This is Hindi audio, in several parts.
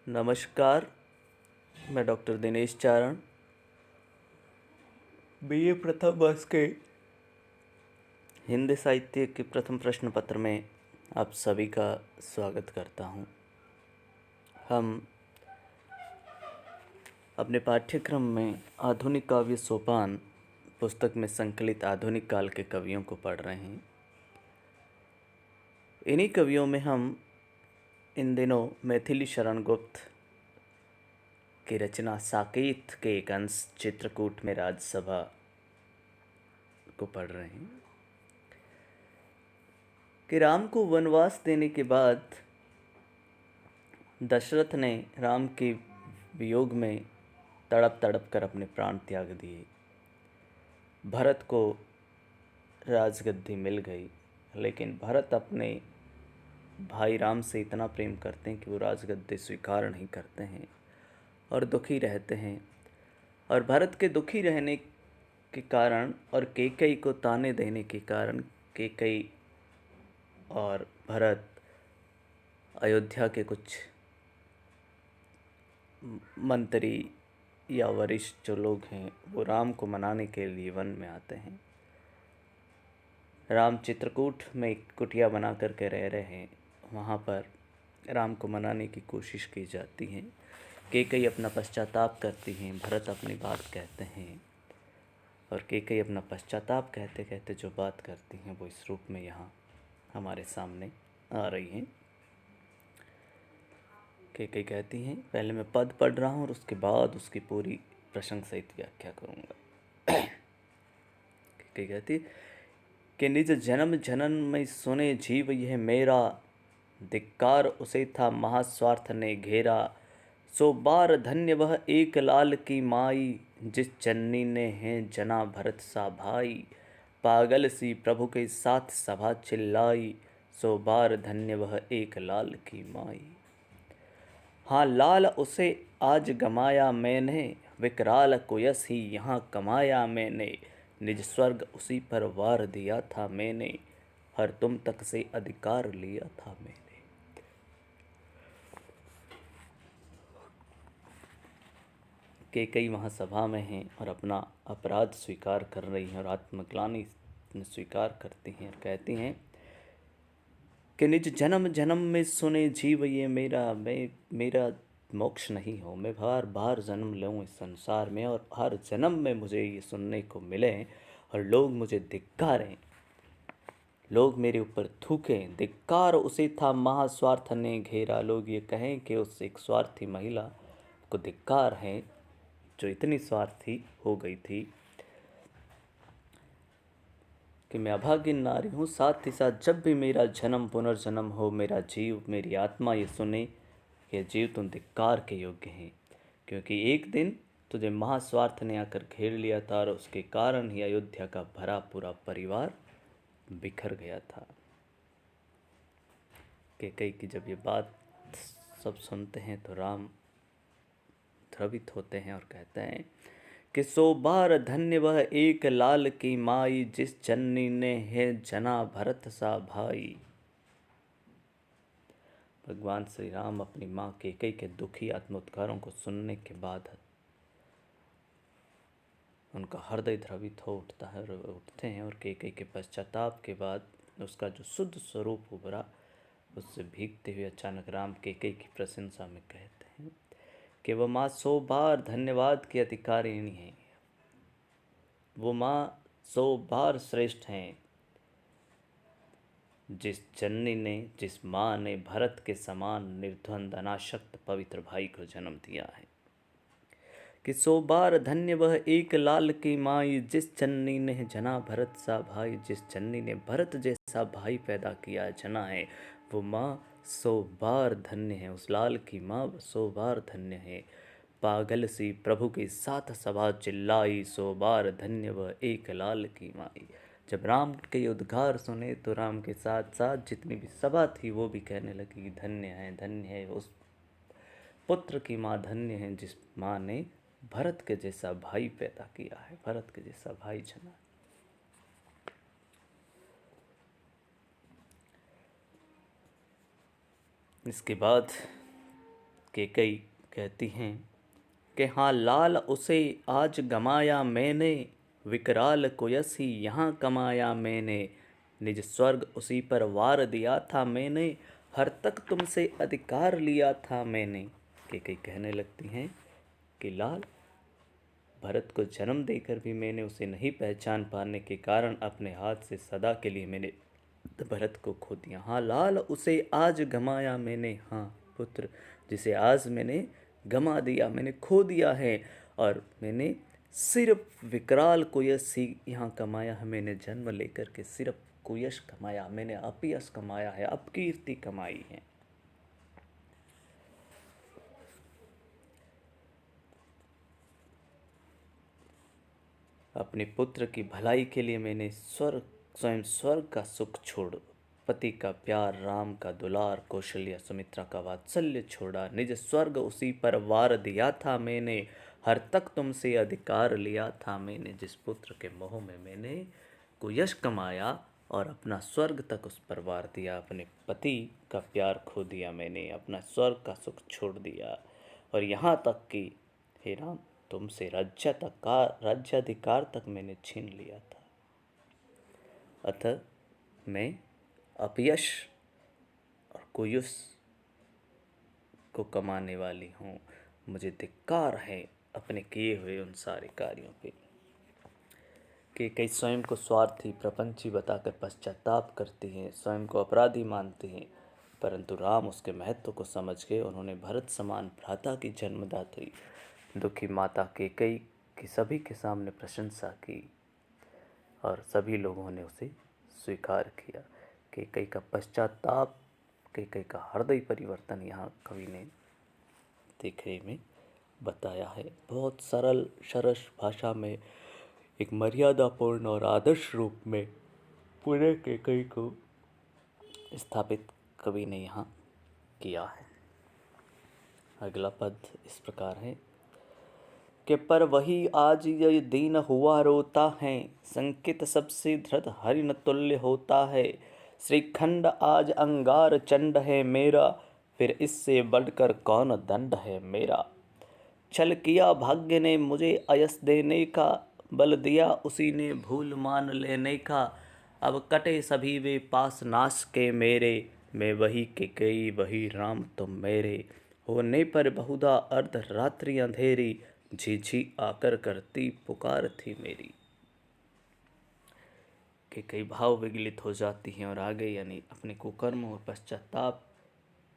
नमस्कार। मैं डॉक्टर दिनेश चारण, बीए प्रथम वर्ष के हिंदी साहित्य के प्रथम प्रश्न पत्र में आप सभी का स्वागत करता हूं। हम अपने पाठ्यक्रम में आधुनिक काव्य सोपान पुस्तक में संकलित आधुनिक काल के कवियों को पढ़ रहे हैं। इन्हीं कवियों में हम इन दिनों मैथिली शरण गुप्त की रचना साकेत के एक अंश चित्रकूट में राज्यसभा को पढ़ रहे हैं कि राम को वनवास देने के बाद दशरथ ने राम के वियोग में तड़प तड़प कर अपने प्राण त्याग दिए। भरत को राजगद्दी मिल गई, लेकिन भरत अपने भाई राम से इतना प्रेम करते हैं कि वो राजगद्दी स्वीकार नहीं करते हैं और दुखी रहते हैं। और भरत के दुखी रहने के कारण और कैकेयी को ताने देने के कारण कैकेयी और भरत अयोध्या के कुछ मंत्री या वरिष्ठ जो लोग हैं वो राम को मनाने के लिए वन में आते हैं। राम चित्रकूट में एक कुटिया बना करके रह रहे हैं, वहाँ पर राम को मनाने की कोशिश की जाती है। कैकेयी अपना पश्चाताप करती हैं, भरत अपनी बात कहते हैं और कैकेयी अपना पश्चाताप कहते कहते जो बात करती हैं वो इस रूप में यहाँ हमारे सामने आ रही हैं। कैकेयी कहती हैं, पहले मैं पद पढ़ रहा हूँ और उसके बाद उसकी पूरी प्रसंग सहित व्याख्या करूँगा। कैकेयी कहती कि निज जन्म जनन में सुने जीव यह मेरा, धिक्कार उसे था महास्वार्थ ने घेरा। सो बार धन्य वह एक लाल की माई, जिस जननी ने है जना भरत सा भाई। पागल सी प्रभु के साथ सभा चिल्लाई, सो बार धन्य वह एक लाल की माई। हाँ लाल उसे आज गमाया मैंने, विकराल को यस ही यहाँ कमाया मैंने। निज स्वर्ग उसी पर वार दिया था मैंने, हर तुम तक से अधिकार लिया था मैंने। कैकेयी वहाँ सभा में हैं और अपना अपराध स्वीकार कर रही हैं और आत्मग्लानि स्वीकार करती हैं और कहती हैं कि निज जन्म जन्म में सुने जीव ये मेरा मोक्ष नहीं हो। मैं बार बार जन्म लूँ इस संसार में और हर जन्म में मुझे ये सुनने को मिले और लोग मुझे धिक्कारें, लोग मेरे ऊपर थूकें। धिक्कार उसे था महास्वार्थ ने घेरा, लोग ये कहें कि उस एक स्वार्थी महिला को धिक्कार है जो इतनी स्वार्थी हो गई थी कि मैं अभागिन नारी हूँ। साथ ही साथ जब भी मेरा जन्म पुनर्जन्म हो, मेरा जीव मेरी आत्मा ये सुने कि जीव तुम धिक्कार के योग्य हैं, क्योंकि एक दिन तुझे महास्वार्थ ने आकर घेर लिया था और उसके कारण ही अयोध्या का भरा पूरा परिवार बिखर गया था। कैकेयी की जब ये बात सब सुनते हैं तो राम द्रवित होते हैं और कहते हैं कि सो बार धन्य वह एक लाल की माई, जिस जननी ने है जना भरत सा भाई। भगवान श्री राम अपनी माँ कैकेयी के दुखी आत्मोद्गारों को सुनने के बाद उनका हृदय द्रवित हो उठता है और उठते हैं और कैकेयी के पश्चाताप के बाद उसका जो शुद्ध स्वरूप उभरा, उससे भीगते हुए अचानक राम कैकेयी की प्रशंसा में कहते हैं कि वह माँ 100 बार धन्यवाद की अधिकारिणी है, वो माँ 100 बार श्रेष्ठ हैं, जिस माँ ने भरत के समान निर्द्वंद अनासक्त पवित्र भाई को जन्म दिया है। कि 100 बार धन्य वह एक लाल की माई, जिस जननी ने जना भरत सा भाई। जिस जननी ने भरत जैसा भाई पैदा किया जना है, वो माँ 100 बार धन्य है। उस लाल की माँ 100 बार धन्य है। पागल सी प्रभु के साथ सभा चिल्लाई, 100 बार धन्य वह एक लाल की माई। जब राम के उद्गार सुने तो राम के साथ साथ जितनी भी सभा थी वो भी कहने लगी धन्य है उस पुत्र की माँ, धन्य है जिस माँ ने भरत के जैसा भाई पैदा किया है, भरत के जैसा भाई जना। इसके बाद केकई कहती हैं कि हाँ लाल उसे आज गमाया मैंने, विकराल को यस ही यहाँ कमाया मैंने, निज स्वर्ग उसी पर वार दिया था मैंने, हर तक तुमसे अधिकार लिया था मैंने। केकई कहने लगती हैं कि लाल, भरत को जन्म देकर भी मैंने उसे नहीं पहचान पाने के कारण अपने हाथ से सदा के लिए मैंने भरत को खो दिया। हाँ लाल उसे आज गमाया मैंने, हाँ पुत्र जिसे आज मैंने गमा दिया, मैंने खो दिया है। और मैंने सिर्फ विकराल कुयस ही यहाँ कमाया है, मैंने जन्म लेकर के सिर्फ कुयश कमाया, मैंने अपयश कमाया है, अपकीर्ति कमाई है। अपने पुत्र की भलाई के लिए मैंने स्वयं स्वर्ग का सुख छोड़, पति का प्यार, राम का दुलार, कौशल्या सुमित्रा का वात्सल्य छोड़ा, निज स्वर्ग उसी पर वार दिया था मैंने, हर तक तुमसे अधिकार लिया था मैंने। जिस पुत्र के मोह में मैंने कुयश कमाया और अपना स्वर्ग तक उस पर वार दिया, अपने पति का प्यार खो दिया मैंने, अपना स्वर्ग का सुख छोड़ दिया, और यहाँ तक कि हे राम तुमसे राज्याधिकार तक मैंने छीन लिया था। अतः मैं अपयश और कुयुस को कमाने वाली हूँ, मुझे धिक्कार है अपने किए हुए उन सारे कार्यों पे। कि कई स्वयं को स्वार्थी प्रपंची बताकर पश्चाताप करती हैं, स्वयं को अपराधी मानती हैं, परंतु राम उसके महत्व को समझ के उन्होंने भरत समान भ्राता की जन्मदात्री दुखी माता केकई की सभी के सामने प्रशंसा की और सभी लोगों ने उसे स्वीकार किया। केकई का पश्चाताप, केकई का हृदय परिवर्तन यहाँ कवि ने देखने में बताया है। बहुत सरल सरस भाषा में, एक मर्यादापूर्ण और आदर्श रूप में पूरे केकई को स्थापित कवि ने यहाँ किया है। अगला पद इस प्रकार है कि पर वही आज ये दीन हुआ रोता है, संकित सबसे धृत हरिण तुल्य होता है, श्रीखंड आज अंगार चंड है मेरा, फिर इससे बढ़कर कौन दंड है मेरा। छल किया भाग्य ने मुझे अयस देने का, बल दिया उसी ने भूल मान लेने का, अब कटे सभी वे पास नाश के मेरे, मैं वही केकई वही राम तुम मेरे, होने पर बहुधा अर्ध रात्रि अंधेरी, झिझी आकर करती पुकार थी मेरी। केकई भाव विगलित हो जाती हैं और आगे यानी अपने कुकर्म और पश्चाताप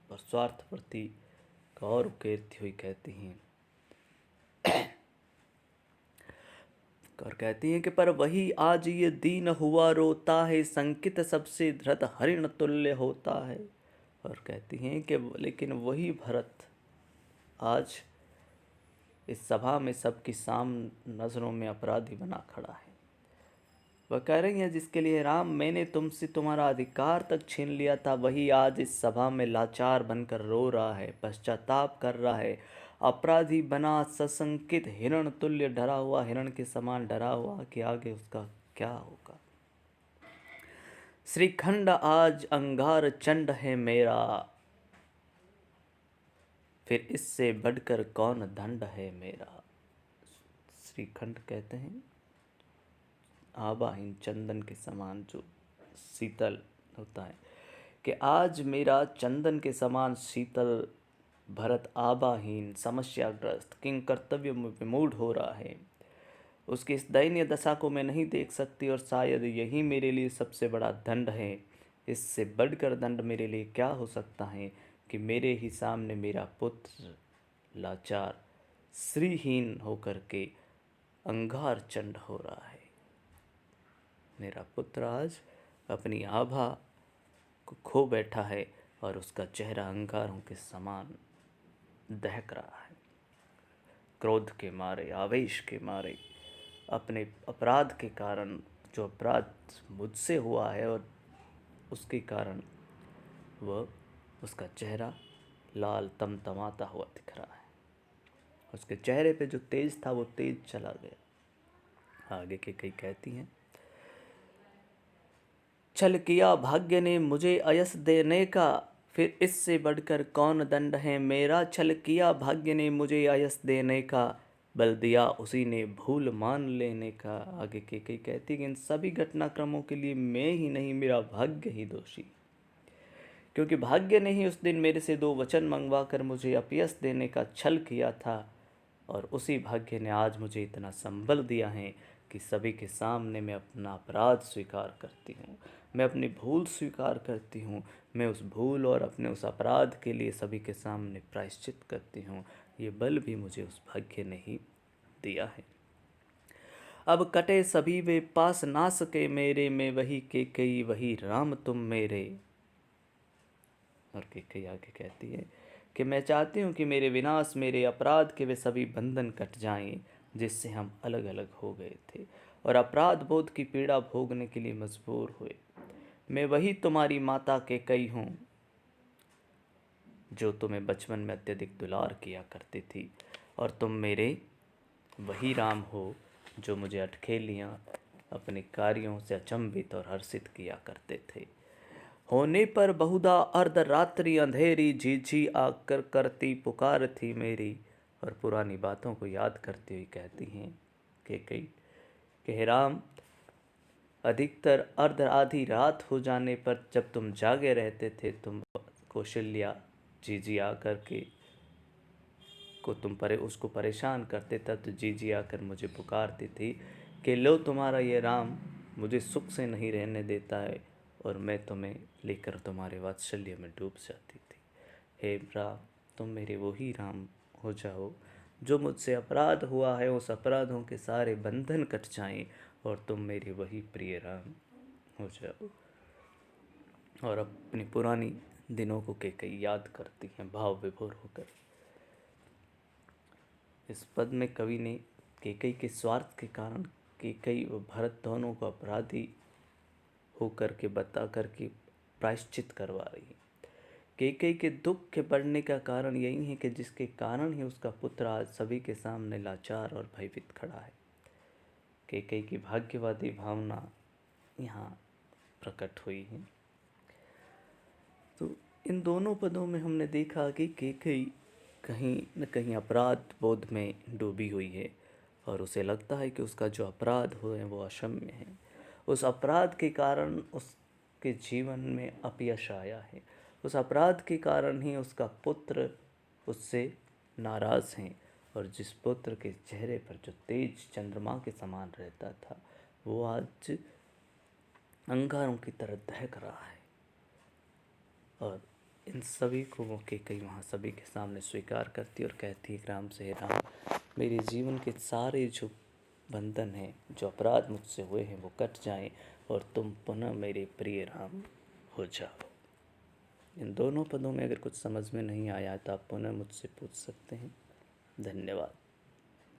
और स्वार्थ प्रति का और उकेरती हुई कहती हैं और कहती हैं कि पर वही आज ये दीन हुआ रोता है, संकित सबसे धृत हरिण तुल्य होता है। और कहती हैं कि लेकिन वही भरत आज इस सभा में सबकी साम नज़रों में अपराधी बना खड़ा है। वह कह रही है जिसके लिए राम मैंने तुमसे तुम्हारा अधिकार तक छीन लिया था, वही आज इस सभा में लाचार बनकर रो रहा है, पश्चाताप कर रहा है, अपराधी बना सशंकित हिरण तुल्य डरा हुआ, हिरण के समान डरा हुआ कि आगे उसका क्या होगा। श्रीखंड आज अंगार चंड है मेरा, फिर इससे बढ़कर कौन दंड है मेरा। श्रीखंड कहते हैं आबाहीन चंदन के समान जो शीतल होता है, कि आज मेरा चंदन के समान शीतल भरत आबाहीन समस्याग्रस्त किंग कर्तव्य में विमूढ़ हो रहा है। उसकी इस दयनीय दशा को मैं नहीं देख सकती और शायद यही मेरे लिए सबसे बड़ा दंड है। इससे बढ़कर दंड मेरे लिए क्या हो सकता है कि मेरे ही सामने मेरा पुत्र लाचार श्रीहीन होकर के अंगार चंड हो रहा है। मेरा पुत्र आज अपनी आभा को खो बैठा है और उसका चेहरा अंगारों के समान दहक रहा है। क्रोध के मारे, आवेश के मारे, अपने अपराध के कारण, जो अपराध मुझसे हुआ है और उसके कारण वह उसका चेहरा लाल तमतमाता हुआ दिख रहा है। उसके चेहरे पे जो तेज था वो तेज चला गया। आगे के कई कहती हैं छल किया भाग्य ने मुझे अयस देने का, फिर इससे बढ़कर कौन दंड है, मेरा छल किया भाग्य ने मुझे यश देने का, बल दिया उसी ने भूल मान लेने का। आगे केकई कहती कि इन सभी घटनाक्रमों के लिए मैं ही नहीं, मेरा भाग्य ही दोषी, क्योंकि भाग्य ने ही उस दिन मेरे से 2 वचन मंगवा कर मुझे अपयश देने का छल किया था, और उसी भाग्य ने आज मुझे इतना संबल दिया है कि सभी के सामने मैं अपना अपराध स्वीकार करती हूँ, मैं अपनी भूल स्वीकार करती हूँ, मैं उस भूल और अपने उस अपराध के लिए सभी के सामने प्रायश्चित करती हूँ। ये बल भी मुझे उस भाग्य ने ही दिया है। अब कटे सभी वे पास ना सके मेरे, मैं वही केकई वही राम तुम मेरे। और केकई आगे कहती है कि मैं चाहती हूँ कि मेरे विनाश, मेरे अपराध के वे सभी बंधन कट जाएं जिससे हम अलग अलग हो गए थे और अपराध बोध की पीड़ा भोगने के लिए मजबूर हुए। मैं वही तुम्हारी माता केकई हूँ जो तुम्हें बचपन में अत्यधिक दुलार किया करती थी, और तुम मेरे वही राम हो जो मुझे अटखेलियाँ अपने कार्यों से अचंभित और हर्षित किया करते थे। होने पर बहुधा अर्धरात्रि अंधेरी, झीझी आकर करती पुकार थी मेरी। और पुरानी बातों को याद करती हुई कहती हैं कि हे राम, अधिकतर अर्ध आधी रात हो जाने पर जब तुम जागे रहते थे, तुम कौशल्या जीजी आकर के को उसको परेशान करते, तब तो जीजी आकर मुझे पुकारती थी कि लो तुम्हारा ये राम मुझे सुख से नहीं रहने देता है, और मैं तुम्हें लेकर तुम्हारे वात्सल्य में डूब जाती थी। हे राम, तुम मेरे वही राम हो जाओ जो मुझसे अपराध हुआ है, उस अपराधों के सारे बंधन कट जाएं, और तुम मेरे वही प्रिय राम हो जाओ। और अपनी पुरानी दिनों को केकई याद करती हैं भाव विभोर होकर। इस पद में कवि ने केकई के स्वार्थ के कारण केकई व भरत दोनों को अपराधी होकर के बता करके प्रायश्चित करवा रही है। केकई के दुख के बढ़ने का कारण यही है कि जिसके कारण ही उसका पुत्र आज सभी के सामने लाचार और भयभीत खड़ा है। केकई की भाग्यवादी भावना यहाँ प्रकट हुई है। तो इन दोनों पदों में हमने देखा कि केकई कहीं न कहीं अपराध बोध में डूबी हुई है, और उसे लगता है कि उसका जो अपराध हुए वो अक्षम्य है। उस अपराध के कारण उसके जीवन में अपयश आया है, उस अपराध के कारण ही उसका पुत्र उससे नाराज़ हैं, और जिस पुत्र के चेहरे पर जो तेज चंद्रमा के समान रहता था, वो आज अंगारों की तरह दहक रहा है। और इन सभी को वो केकई वहाँ सभी के सामने स्वीकार करती और कहती है राम से, राम, मेरे जीवन के सारे जो बंधन हैं, जो अपराध मुझसे हुए हैं, वो कट जाएं, और तुम पुनः मेरे प्रिय राम हो जाओ। इन दोनों पदों में अगर कुछ समझ में नहीं आया तो आप पुनः मुझसे पूछ सकते हैं। धन्यवाद।